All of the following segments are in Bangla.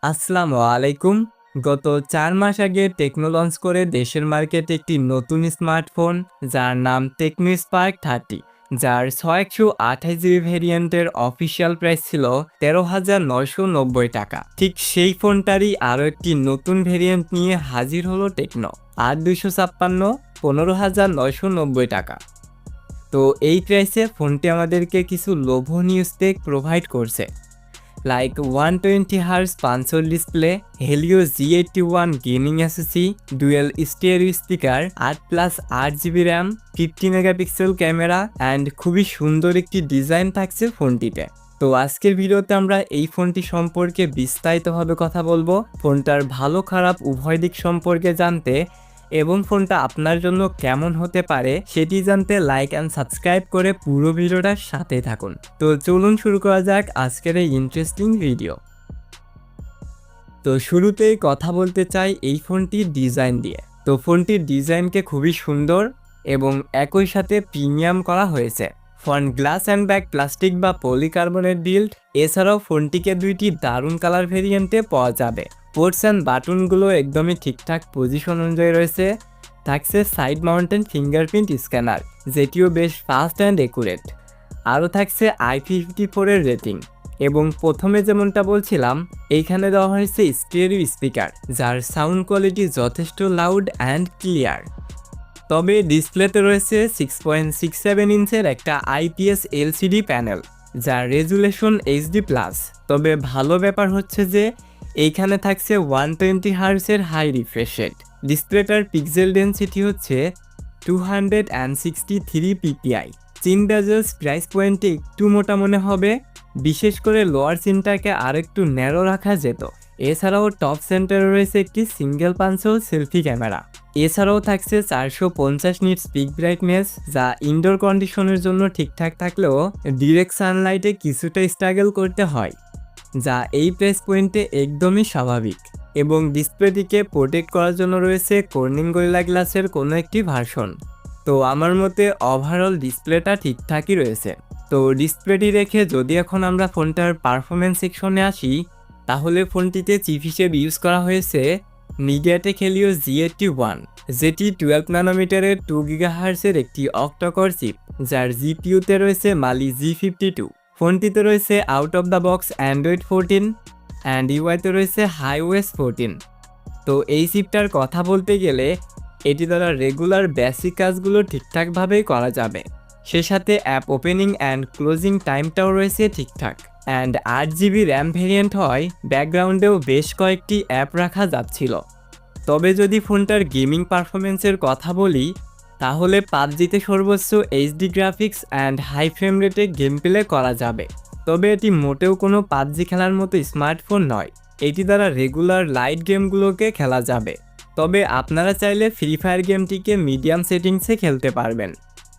আসসালামু আলাইকুম। গত ৪ মাস আগে টেকনো লঞ্চ করে দেশের মার্কেটে একটি নতুন স্মার্টফোন যার নাম টেকনো স্পার্ক 30, যার ৬২৮ জিবি ভেরিয়েন্টের অফিসিয়াল প্রাইস ছিল ১৩,৯৯০ টাকা। ঠিক সেই ফোনটারই আরও একটি নতুন ভেরিয়েন্ট নিয়ে হাজির হলো টেকনো, আর ২৫৬ ১৫,৯৯০ টাকা। তো এই প্রাইসে ফোনটি আমাদেরকে কিছু লোভনীয় স্পেক প্রোভাইড করছে, like 120 Hz পাঞ্চল display, Helio G81 gaming SOC, dual stereo speaker, 8+8 GB RAM, 50 megapixel camera and খুবই সুন্দর একটি ডিজাইন থাকছে ফোনটিতে। তো আজকের ভিডিওতে আমরা এই ফোনটি সম্পর্কে বিস্তারিতভাবে কথা বলবো, ফোনটার ভালো খারাপ উভয় দিক সম্পর্কে জানতে এবং ফোনটা আপনার জন্য কেমন হতে পারে সেটি জানতে লাইক অ্যান্ড সাবস্ক্রাইব করে পুরো ভিডিওটার সাথে থাকুন। তো চলুন শুরু করা যাক আজকের এই ইন্টারেস্টিং ভিডিও। তো শুরুতেই কথা বলতে চাই এই ফোনটির ডিজাইন দিয়ে। তো ফোনটির ডিজাইনকে খুবই সুন্দর এবং একই সাথে প্রিমিয়াম করা হয়েছে। Front glass and back plastic বা পলিকার্বনেট বিল্ড। এছাড়াও ফোনটিকে দুইটি দারুণ কালার ভেরিয়েন্টে পাওয়া যাবে। পোর্টস অ্যান্ড বাটনগুলো একদমই ঠিকঠাক পজিশন অনুযায়ী রয়েছে। থাকছে সাইড মাউন্টেন ফিঙ্গারপ্রিন্ট স্ক্যানার, যেটিও বেশ ফাস্ট অ্যান্ড একুরেট। আরও থাকছে IP54 এর রেটিং। এবং প্রথমে যেমনটা বলছিলাম, এইখানে দেওয়া হয়েছে স্টেরিও স্পিকার, যার সাউন্ড কোয়ালিটি যথেষ্ট লাউড অ্যান্ড ক্লিয়ার। তবে ডিসপ্লেতে রয়েছে 6.67 ইঞ্চের একটা IPS LCD প্যানেল, যার রেজুলেশন HD+। তবে ভালো ব্যাপার হচ্ছে যে এইখানে থাকছে 120 Hz এর হাই রিফ্রেশ রেট। ডিসপ্লেটার পিক্সেল ডেনসিটি হচ্ছে 263 PPI। চিন বেজেলস প্রাইস পয়েন্টে একটু মোটা মনে হবে, বিশেষ করে লোয়ার চিনটাকে আরেকটু ন্যারো রাখা যেত। এছাড়াও টপ সেন্টারে রয়েছে একটি সিঙ্গেল পাঞ্চল সেলফি ক্যামেরা। এছাড়াও থাকছে 450 নিটস পিক ব্রাইটনেস, যা ইনডোর কন্ডিশনের জন্য ঠিকঠাক থাকলেও ডিরেক্ট সানলাইটে কিছুটা স্ট্রাগল করতে হয়, যা এই প্রাইস পয়েন্টে একদমই স্বাভাবিক। এবং ডিসপ্লেটিকে প্রোটেক্ট করার জন্য রয়েছে কর্নিং গরিলা গ্লাসের কোনো একটি ভার্সন। তো আমার মতে ওভারঅল ডিসপ্লেটা ঠিকঠাকই রয়েছে। তো ডিসপ্লেটি রেখে যদি এখন আমরা ফোনটার পারফরমেন্স সেকশনে আসি, তাহলে ফোনটিতে চিপ হিসেবে ইউজ করা হয়েছে মিডিয়াটেক হেলিও G81, যেটি 12 ন্যানোমিটারের 2 GHz এর একটি অক্টাকোর চিপ, যার জিপিইউতে রয়েছে মালি G52। ফোনটিতে রয়েছে out of the box Android 14 and ইউআইতে রয়েছে iOS 14। তো এই চিপটার কথা বলতে গেলে এটি দ্বারা রেগুলার বেসিক কাজগুলো ঠিকঠাকভাবেই করা যাবে। সে সাথে অ্যাপ ওপেনিং অ্যান্ড ক্লোজিং টাইমটাও রয়েছে ঠিকঠাক। অ্যান্ড 8 GB র্যাম ভেরিয়েন্ট হয়, ব্যাকগ্রাউন্ডেও বেশ কয়েকটি অ্যাপ রাখা যাচ্ছিল। তবে যদি ফোনটার গেমিং পারফরমেন্সের কথা বলি, তাহলে পাবজিতে সর্বোচ্চ HD graphics and high frame রেটে গেম প্লে করা যাবে। তবে এটি মোটেও কোনো পাবজি খেলার মতো স্মার্টফোন নয়, এটি দ্বারা রেগুলার লাইট গেমগুলোকে খেলা যাবে। তবে আপনারা চাইলে ফ্রি ফায়ার গেমটিকে মিডিয়াম সেটিংসে খেলতে পারবেন।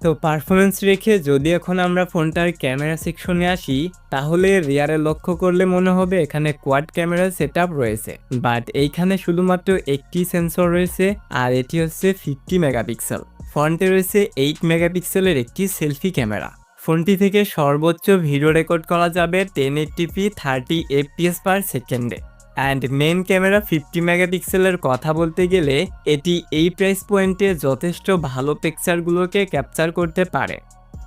তো পারফরমেন্স রেখে যদি এখন আমরা ফোনটার ক্যামেরা সেকশনে আসি, তাহলে রিয়ারে লক্ষ্য করলে মনে হবে এখানে কোয়াড ক্যামেরা সেটআপ রয়েছে, বাট এইখানে শুধুমাত্র একটি সেন্সর রয়েছে, আর এটি হচ্ছে 50 মেগাপিক্সেল। ফ্রন্টে রয়েছে 8 মেগাপিক্সেলের একটি সেলফি ক্যামেরা। ফোনটি থেকে সর্বোচ্চ ভিডিও রেকর্ড করা যাবে 1080p 30 fps পার সেকেন্ডে। অ্যান্ড মেন ক্যামেরা 50 মেগাপিক্সেলের কথা বলতে গেলে এটি এই প্রাইস পয়েন্টে যথেষ্ট ভালো পিকচারগুলোকে ক্যাপচার করতে পারে।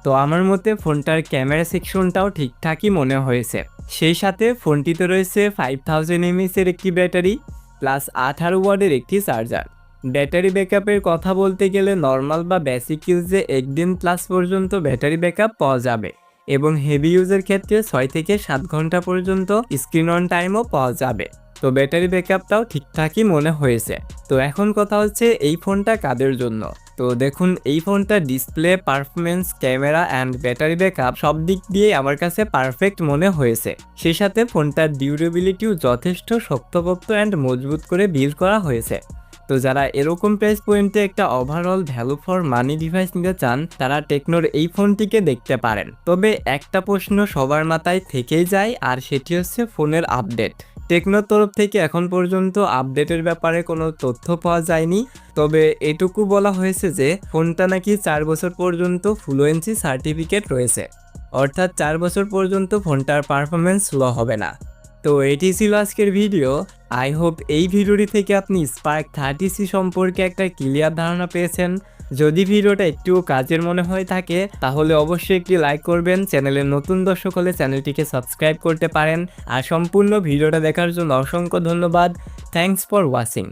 তো আমার মতে ফোনটার ক্যামেরা সেকশনটাও ঠিকঠাকই মনে হয়েছে। সেই সাথে ফোনটিতে রয়েছে 5000 mAh এর একটি ব্যাটারি প্লাস 18 ওয়াটের একটি চার্জার। ব্যাটারি ব্যাকআপের কথা বলতে গেলে নর্মাল বা বেসিক ইউজে 1 দিন প্লাস পর্যন্ত ব্যাটারি ব্যাকআপ পাওয়া যাবে, এবং হেভি ইউজের ক্ষেত্রে 6 থেকে 7 ঘন্টা পর্যন্ত স্ক্রিন অন টাইমও পাওয়া যাবে। তো ব্যাটারি ব্যাকআপটাও ঠিকঠাকই মনে হয়েছে। তো এখন কথা হচ্ছে এই ফোনটা কাদের জন্য। তো দেখুন, এই ফোনটা display, performance, camera and battery backup সব দিক দিয়ে আমার কাছে পারফেক্ট মনে হয়েছে। সেই সাথে ফোনটার ডিউরেবিলিটিও যথেষ্ট শক্তপোক্ত অ্যান্ড মজবুত করে বিল্ড করা হয়েছে। তো যারা এরকম প্রাইস পয়েন্টে একটা overall value for money device নিতে চান, তারা টেকনোর এই ফোনটিকে দেখতে পারেন। তবে একটা প্রশ্ন সবার মাথায় থেকেই যায়, আর সেটি হচ্ছে ফোনের আপডেট। টেকনোর তরফ থেকে এখন পর্যন্ত আপডেটের ব্যাপারে কোনো তথ্য পাওয়া যায়নি। তবে এটুকু বলা হয়েছে যে ফোনটা নাকি 4 বছর পর্যন্ত ফ্লুয়েন্সি সার্টিফিকেট রয়েছে, অর্থাৎ 4 বছর পর্যন্ত ফোনটার পারফরমেন্স স্লো হবে না। তো এটি ছিল আজকের ভিডিও। আই হোপ এই ভিডিওটি থেকে আপনি স্পার্ক 30C সম্পর্কে একটা ক্লিয়ার ধারণা পেয়েছেন। যদি ভিডিওটা একটুও কাজের মনে হয়ে থাকে তাহলে অবশ্যই একটি লাইক করবেন। চ্যানেলের নতুন দর্শক হলে চ্যানেলটিকে সাবস্ক্রাইব করতে পারেন। আর সম্পূর্ণ ভিডিওটা দেখার জন্য অসংখ্য ধন্যবাদ। Thanks for watching.